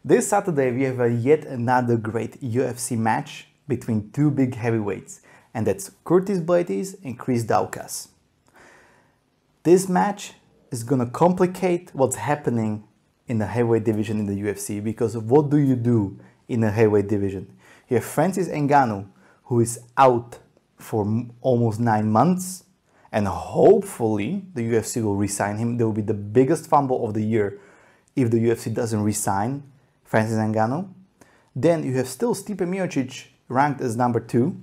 This Saturday we have yet another great UFC match between two big heavyweights, and that's Curtis Blaydes and Chris Daukaus. This match is gonna complicate what's happening in the heavyweight division in the UFC, because what do you do in the heavyweight division? You have Francis Ngannou, who is out for almost 9 months, and hopefully the UFC will re-sign him. There will be the biggest fumble of the year if the UFC doesn't re-sign Francis Ngannou. Then you have still Stipe Miocic ranked as number 2.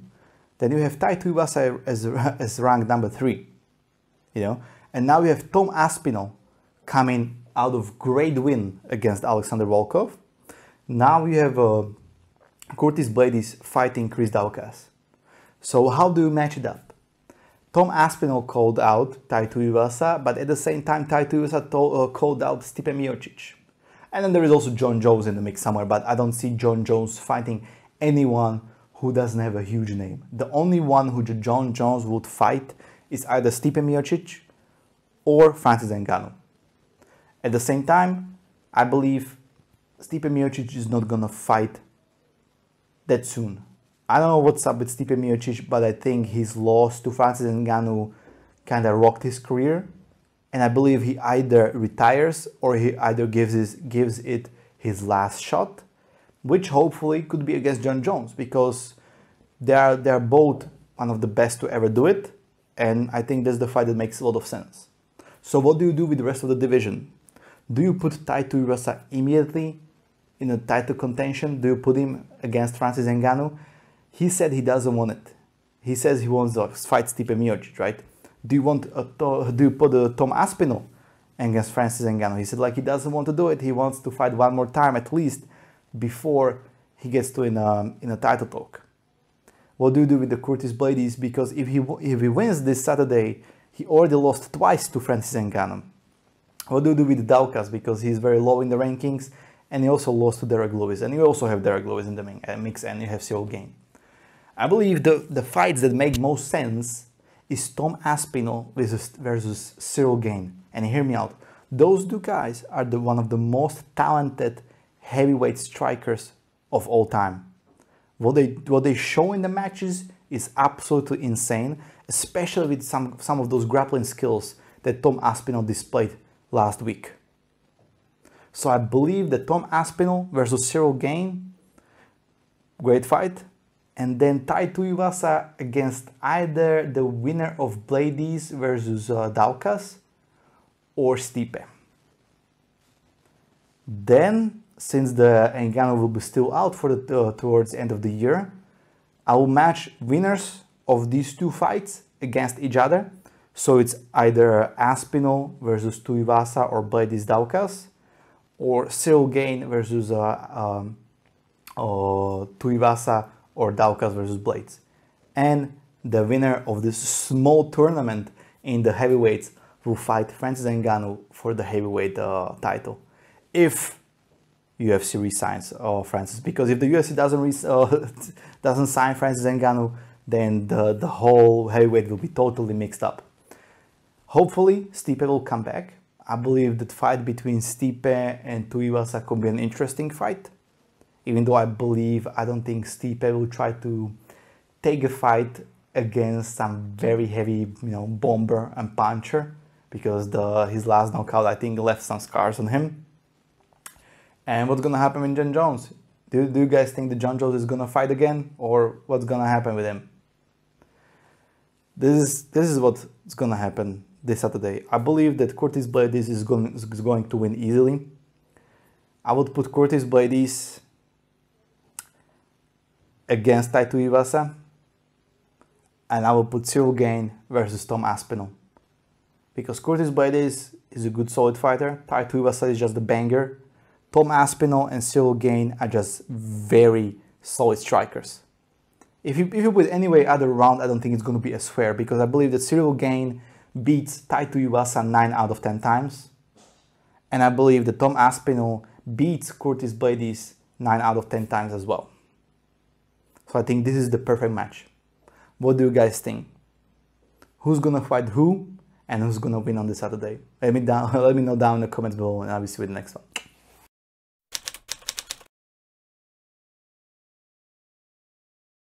Then you have Tai Tuivasa as ranked number 3. And now you have Tom Aspinall coming out of great win against Alexander Volkov. Now you have Curtis Blaydes fighting Chris Daukaus. So how do you match it up? Tom Aspinall called out Tai Tuivasa, but at the same time Tai Tuivasa called out Stipe Miocic. And then there is also Jon Jones in the mix somewhere, but I don't see Jon Jones fighting anyone who doesn't have a huge name. The only one who Jon Jones would fight is either Stipe Miocic or Francis Ngannou. At the same time, I believe Stipe Miocic is not gonna fight that soon. I don't know what's up with Stipe Miocic, but I think his loss to Francis Ngannou kind of rocked his career. And I believe he either retires or he either gives it his last shot, which hopefully could be against Jon Jones, because they're both one of the best to ever do it. And I think that's the fight that makes a lot of sense. So what do you do with the rest of the division? Do you put Tai Tuivasa immediately in a title contention? Do you put him against Francis Ngannou? He said he doesn't want it. He says he wants to fight Stipe Miocic, right? Do you put Tom Aspinall against Francis Ngannou? He said he doesn't want to do it. He wants to fight one more time at least before he gets to in a title talk. What do you do with the Curtis Blaydes? Because if he wins this Saturday, he already lost twice to Francis Ngannou. What do you do with Daukaus? Because he's very low in the rankings, and he also lost to Derek Lewis. And you also have Derek Lewis in the mix, and you have Ciryl Gane. I believe the fights that make most sense is Tom Aspinall versus Ciryl Gane. And hear me out. Those two guys are one of the most talented heavyweight strikers of all time. What they show in the matches is absolutely insane, especially with some of those grappling skills that Tom Aspinall displayed last week. So I believe that Tom Aspinall versus Ciryl Gane, great fight. And then Tai Tuivasa against either the winner of Blaydes versus Daukaus or Stipe. Then, since the Ngannou will be still out for towards the end of the year, I will match winners of these two fights against each other. So it's either Aspinall versus Tuivasa or Blaydes Daukaus, or Ciryl Gane versus Tuivasa or Daukaus versus Blaydes. And the winner of this small tournament in the heavyweights will fight Francis Ngannou for the heavyweight title, if UFC resigns Francis. Because if the UFC doesn't sign Francis Ngannou, then the whole heavyweight will be totally mixed up. Hopefully Stipe will come back. I believe that fight between Stipe and Tuivasa could be an interesting fight. Even though I don't think Stipe will try to take a fight against some very heavy, bomber and puncher, because his last knockout, I think, left some scars on him. And what's gonna happen with Jon Jones? Do you guys think that Jon Jones is gonna fight again, or what's gonna happen with him? This is what's gonna happen this Saturday. I believe that Curtis Blaydes is going to win easily. I would put Curtis Blaydes against Tai Tuivasa, and I will put Ciryl Gane versus Tom Aspinall, because Curtis Blaydes is a good solid fighter. Tai Tuivasa is just a banger. Tom Aspinall and Ciryl Gane are just very solid strikers. If you put any way other round, I don't think it's going to be as fair, because I believe that Ciryl Gane beats Tai Tuivasa 9 out of 10 times, and I believe that Tom Aspinall beats Curtis Blaydes 9 out of 10 times as well. So I think this is the perfect match. What do you guys think? Who's gonna fight who, and who's gonna win on this Saturday? Let me know down in the comments below, and I'll see you in the next one.